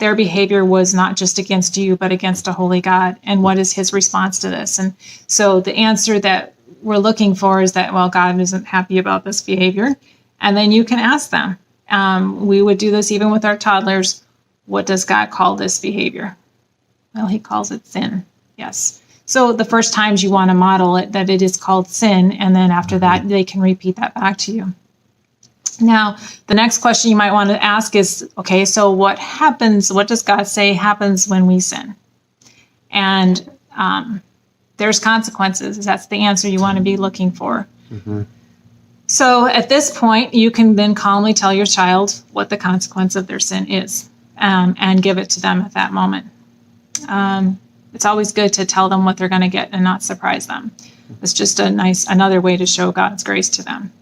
their behavior was not just against you, but against a holy God. And what is his response to this? And so the answer that we're looking for is that, well, God isn't happy about this behavior. And then you can ask them. We would do this even with our toddlers. What does God call this behavior? Well, he calls it sin. Yes. So the first times you want to model it, that it is called sin. And then after that, they can repeat that back to you. Now, the next question you might want to ask is, okay, so what happens? What does God say happens when we sin? And there's consequences. That's the answer you want to be looking for. Mm-hmm. So at this point, you can then calmly tell your child what the consequence of their sin is, and give it to them at that moment. It's always good to tell them what they're going to get and not surprise them. It's just another way to show God's grace to them.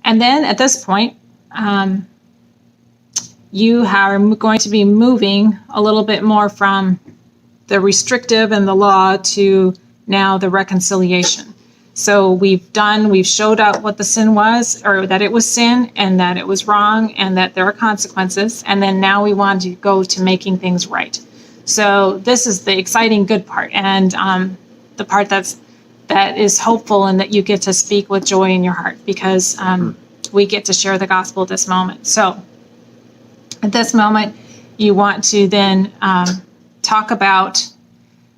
And then at this point, you are going to be moving a little bit more from the restrictive and the law to now the reconciliation. So we've showed out what the sin was, or that it was sin and that it was wrong and that there are consequences. And then now we want to go to making things right. So this is the exciting good part, and the part that is hopeful, and that you get to speak with joy in your heart, because we get to share the gospel at this moment. So at this moment, you want to then talk about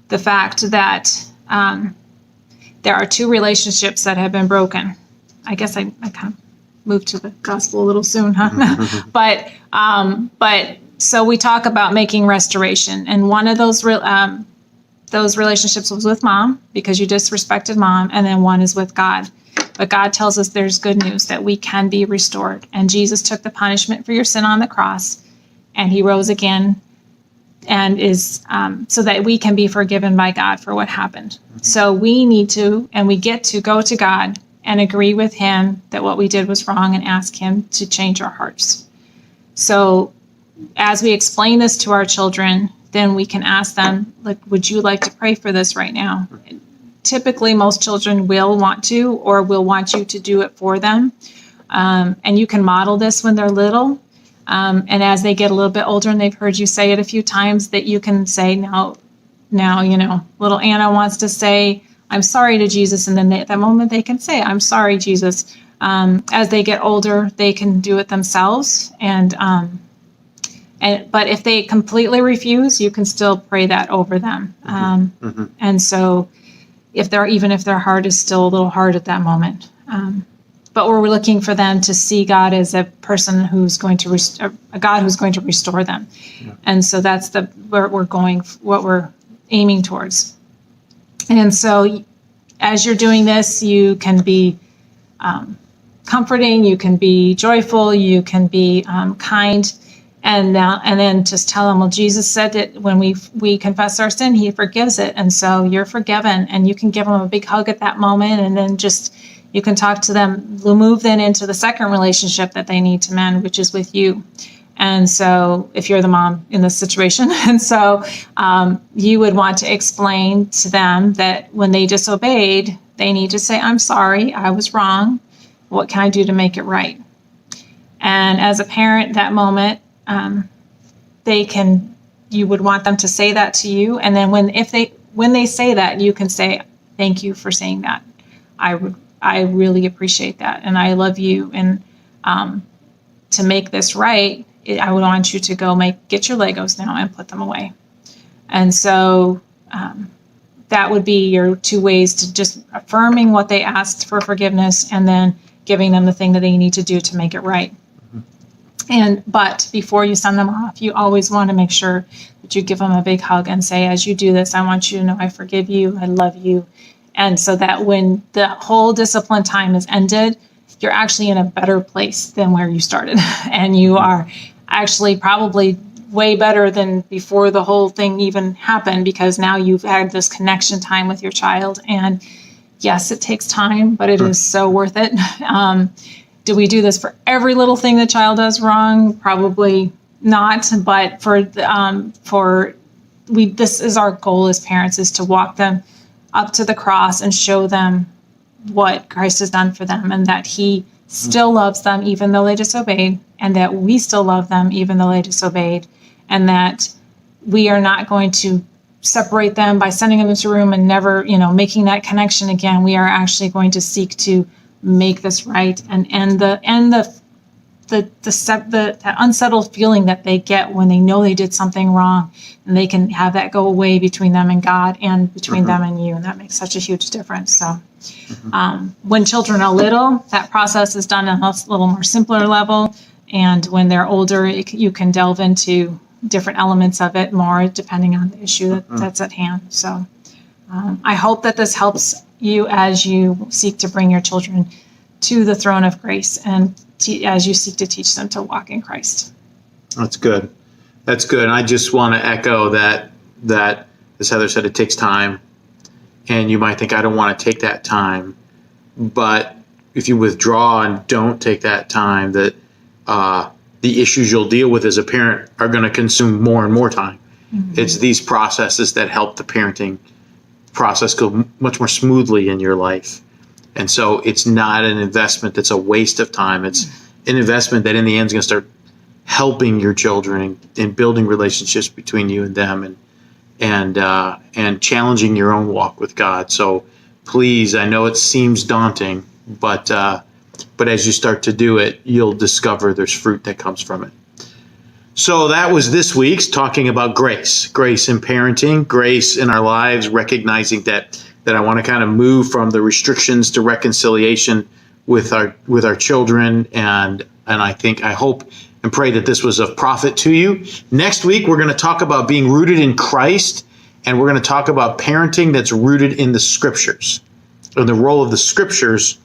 the fact that there are two relationships that have been broken. I guess I kind of moved to the gospel a little soon, huh? But so we talk about making restoration, and one of those relationships was with mom, because you disrespected mom, and then one is with God. But God tells us there's good news, that we can be restored, and Jesus took the punishment for your sin on the cross, and he rose again, and is so that we can be forgiven by God for what happened. So we need to, and we get to go to God and agree with him that what we did was wrong, and ask him to change our hearts. So as we explain this to our children, then we can ask them, like, would you like to pray for this right now? Typically, most children will want to, or will want you to do it for them. And you can model this when they're little. And as they get a little bit older and they've heard you say it a few times, that you can say, now, little Anna wants to say, I'm sorry to Jesus. And then at that moment they can say, I'm sorry, Jesus. As they get older, they can do it themselves. But if they completely refuse, you can still pray that over them. And so if their heart is still a little hard at that moment. But we're looking for them to see God as a person who's going to a God who's going to restore them. Yeah. And so that's what we're aiming towards. And so as you're doing this, you can be comforting, you can be joyful, you can be kind. And then just tell them, well, Jesus said that when we confess our sin, he forgives it. And so you're forgiven, and you can give them a big hug at that moment. And then you can talk to them, we'll move then into the second relationship that they need to mend, which is with you. And so if you're the mom in this situation, and so you would want to explain to them that when they disobeyed, they need to say, I'm sorry, I was wrong. What can I do to make it right? And as a parent, that moment, you would want them to say that to you. And then when they say that, you can say, thank you for saying that. I really appreciate that. And I love you. And, to make this right, I would want you to go get your Legos now and put them away. And so, that would be your two ways to just affirming what they asked for forgiveness, and then giving them the thing that they need to do to make it right. But before you send them off, you always want to make sure that you give them a big hug and say, as you do this, I want you to know I forgive you, I love you. And so that when the whole discipline time is ended, you're actually in a better place than where you started. And you are actually probably way better than before the whole thing even happened, because now you've had this connection time with your child. And yes, it takes time, but it is so worth it. Do we do this for every little thing the child does wrong? Probably not. But this is our goal as parents, is to walk them up to the cross and show them what Christ has done for them, and that he still loves them even though they disobeyed, and that we still love them even though they disobeyed, and that we are not going to separate them by sending them into a room and never, making that connection again. We are actually going to seek to make this right and end the that unsettled feeling that they get when they know they did something wrong, and they can have that go away between them and God and between them and you. And that makes such a huge difference. So when children are little, that process is done on a little more simpler level. And when they're older, you can delve into different elements of it more depending on the issue that's at hand. So I hope that this helps you as you seek to bring your children to the throne of grace and as you seek to teach them to walk in Christ. That's good. That's good. And I just want to echo that, as Heather said, it takes time. And you might think, I don't want to take that time. But if you withdraw and don't take that time, that the issues you'll deal with as a parent are going to consume more and more time. Mm-hmm. It's these processes that help the parenting process go much more smoothly in your life. And so it's not an investment that's a waste of time. It's an investment that in the end is going to start helping your children and building relationships between you and them and challenging your own walk with God. So please, I know it seems daunting, but as you start to do it, you'll discover there's fruit that comes from it. So that was this week's talking about grace in parenting, grace in our lives, recognizing that I want to kind of move from the restrictions to reconciliation with our children. And I hope and pray that this was of profit to you. Next week, we're going to talk about being rooted in Christ, and we're going to talk about parenting that's rooted in the Scriptures and the role of the Scriptures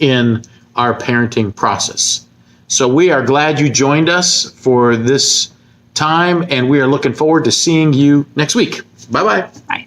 in our parenting process. So we are glad you joined us for this time, and we are looking forward to seeing you next week. Bye-bye. Bye.